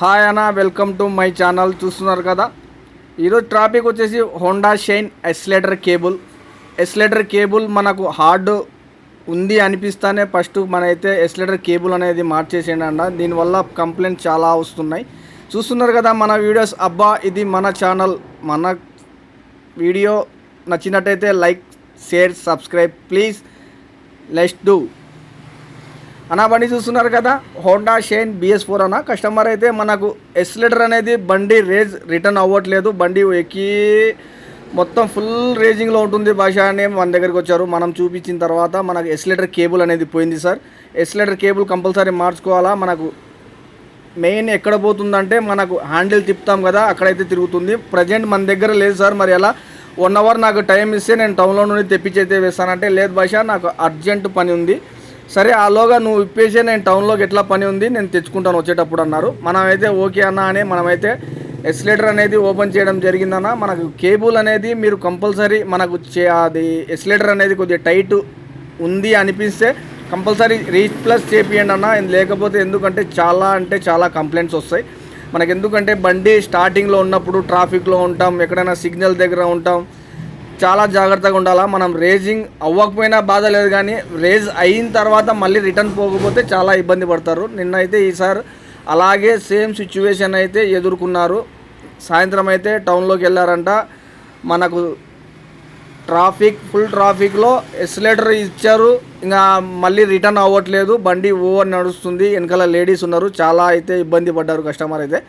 Hi అన్న, welcome to my channel. చూస్తున్నారు కదా, ఈరోజు టాపిక్ వచ్చేసి హోండా షైన్ ఎస్లేటర్ కేబుల్ మనకు హార్డ్ ఉంది అనిపిస్తానే ఫస్ట్ మనైతే ఎస్లేటర్ కేబుల్ అనేది మార్చేసేయండి అన్న. దీనివల్ల కంప్లైంట్ చాలా వస్తున్నాయి. చూస్తున్నారు కదా మన వీడియోస్. అబ్బా, ఇది మన ఛానల్. మన వీడియో నచ్చినట్టయితే like, share, subscribe please. Let's do అన్న. బండి చూస్తున్నారు కదా, హోండా షైన్ BS4 అన్న. కస్టమర్ అయితే మనకు ఎస్లేటర్ అనేది బండి రిటర్న్ అవ్వట్లేదు. బండి ఎక్కి మొత్తం ఫుల్ రేజింగ్లో ఉంటుంది భాష అని మన దగ్గరికి వచ్చారు. మనం చూపించిన తర్వాత మనకు ఎస్లేటర్ కేబుల్ అనేది పోయింది సార్. ఎస్లేటర్ కేబుల్ కంపల్సరీ మార్చుకోవాలా. మనకు మెయిన్ ఎక్కడ పోతుందంటే మనకు హ్యాండిల్ తిప్పుతాం కదా, అక్కడైతే తిరుగుతుంది. ప్రజెంట్ మన దగ్గర లేదు సార్. మరి ఎలా 1 అవర్ నాకు టైం ఇస్తే నేను టౌన్లో నుండి తెప్పించైతే వేస్తానంటే, లేదు భాష నాకు అర్జెంట్ పని ఉంది. సరే, ఆలోగా నువ్వు ఇప్పేసే, నేను టౌన్లోకి ఎట్లా పని ఉంది, నేను తెచ్చుకుంటాను వచ్చేటప్పుడు అన్నారు. మనమైతే ఓకే అన్న అని మనమైతే ఎస్లేటర్ అనేది ఓపెన్ చేయడం జరిగిందన్న. మనకు కేబుల్ అనేది మీరు కంపల్సరీ మనకు అది ఎస్లేటర్ అనేది కొద్దిగా టైట్ ఉంది అనిపిస్తే కంపల్సరీ రీప్లేస్ చేపియండి అన్న. లేకపోతే ఎందుకంటే చాలా కంప్లైంట్స్ వస్తాయి మనకు. ఎందుకంటే బండి స్టార్టింగ్లో ఉన్నప్పుడు ట్రాఫిక్లో ఉంటాం, ఎక్కడైనా సిగ్నల్ దగ్గర ఉంటాం, చాలా జాగ్రత్తగా ఉండాలా. మనం రేజింగ్ అవ్వకపోయినా బాధ లేదు, కానీ రేజ్ అయిన తర్వాత మళ్ళీ రిటర్న్ పోకపోతే చాలా ఇబ్బంది పడతారు. నిన్నైతే ఈసారి అలాగే సేమ్ సిచ్యువేషన్ అయితే ఎదుర్కొన్నారు. సాయంత్రం అయితే టౌన్లోకి వెళ్ళారంట. మనకు ఫుల్ ట్రాఫిక్లో ఎస్లేటర్ ఇచ్చారు, ఇంకా మళ్ళీ రిటర్న్ అవ్వట్లేదు. బండి ఓవర్ నడుస్తుంది, వెనకాల లేడీస్ ఉన్నారు. చాలా అయితే ఇబ్బంది పడ్డారు కస్టమర్ అయితే.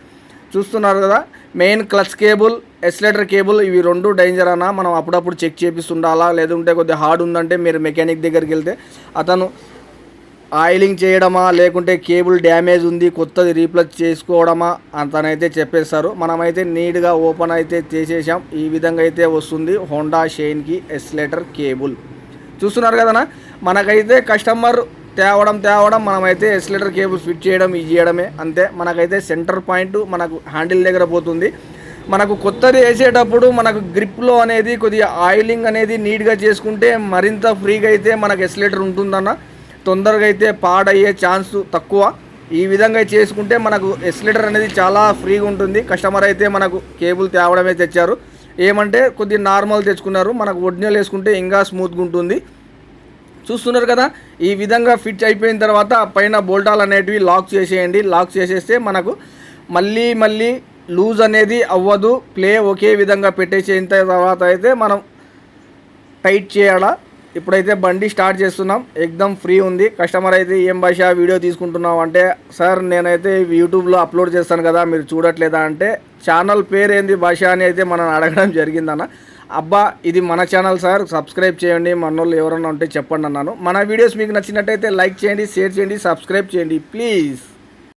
చూస్తున్నారు కదా, మెయిన్ క్లచ్ కేబుల్, ఎస్లేటర్ కేబుల్, ఇవి 2 డేంజర్ అన్న. మనం అప్పుడప్పుడు చెక్ చేపిస్తుండాలా. లేదంటే కొద్దిగా హార్డ్ ఉందంటే మీరు మెకానిక్ దగ్గరికి వెళ్తే అతను ఆయిలింగ్ చేయడమా, లేకుంటే కేబుల్ డ్యామేజ్ ఉంది కొత్తది రీప్లేస్ చేసుకోవడమా అతనైతే చెప్పేస్తారు. మనమైతే నీట్గా ఓపెన్ అయితే చేసేసాం. ఈ విధంగా అయితే వస్తుంది హోండా షైన్కి ఎస్లేటర్ కేబుల్. చూస్తున్నారు కదనా, మనకైతే కస్టమర్ తేవడం మనమైతే ఎస్లేటర్ కేబుల్ ఫిట్ చేయడం చేయడమే అంతే. మనకైతే సెంటర్ పాయింట్ మనకు హ్యాండిల్ దగ్గర పోతుంది. మనకు కొత్తది వేసేటప్పుడు మనకు గ్రిప్లో అనేది కొద్దిగా ఆయిలింగ్ అనేది నీట్గా చేసుకుంటే మరింత ఫ్రీగా అయితే మనకు ఎస్లేటర్ ఉంటుందన్న. తొందరగా అయితే పాడయ్యే ఛాన్స్ తక్కువ. ఈ విధంగా చేసుకుంటే మనకు ఎస్లేటర్ అనేది చాలా ఫ్రీగా ఉంటుంది. కస్టమర్ అయితే మనకు కేబుల్ తేవడమే తెచ్చారు. ఏమంటే కొద్దిగా నార్మల్ తెచ్చుకున్నారు. మనకు ఒరిజినల్ వేసుకుంటే ఇంకా స్మూత్గా ఉంటుంది. చూస్తున్నారు కదా, ఈ విధంగా ఫిట్ అయిపోయిన తర్వాత పైన బోల్టాలు అనేటివి లాక్ చేసేయండి. లాక్ చేసేస్తే మనకు మళ్ళీ లూజ్ అనేది అవ్వదు. ప్లే ఒకే విధంగా పెట్టేసిన తర్వాత అయితే మనం టైట్ చేయాలా. ఇప్పుడైతే బండి స్టార్ట్ చేస్తున్నాం. ఎక్దమ్ ఫ్రీ ఉంది. కస్టమర్ అయితే ఏం భాష వీడియో తీసుకుంటున్నావు అంటే, సార్ నేనైతే యూట్యూబ్లో అప్లోడ్ చేస్తాను కదా, మీరు చూడట్లేదా అంటే, ఛానల్ పేరు ఏంది భాష అని అయితే మనం అడగడం జరిగిందన్న. అబ్బా, ఇది మన ఛానల్ సార్, సబ్స్క్రైబ్ చేయండి, మనోళ్ళు ఎవరన్నా ఉంటే చెప్పండి అన్నాను. మన వీడియోస్ మీకు నచ్చినట్టయితే లైక్ చేయండి, షేర్ చేయండి, సబ్స్క్రైబ్ చేయండి ప్లీజ్.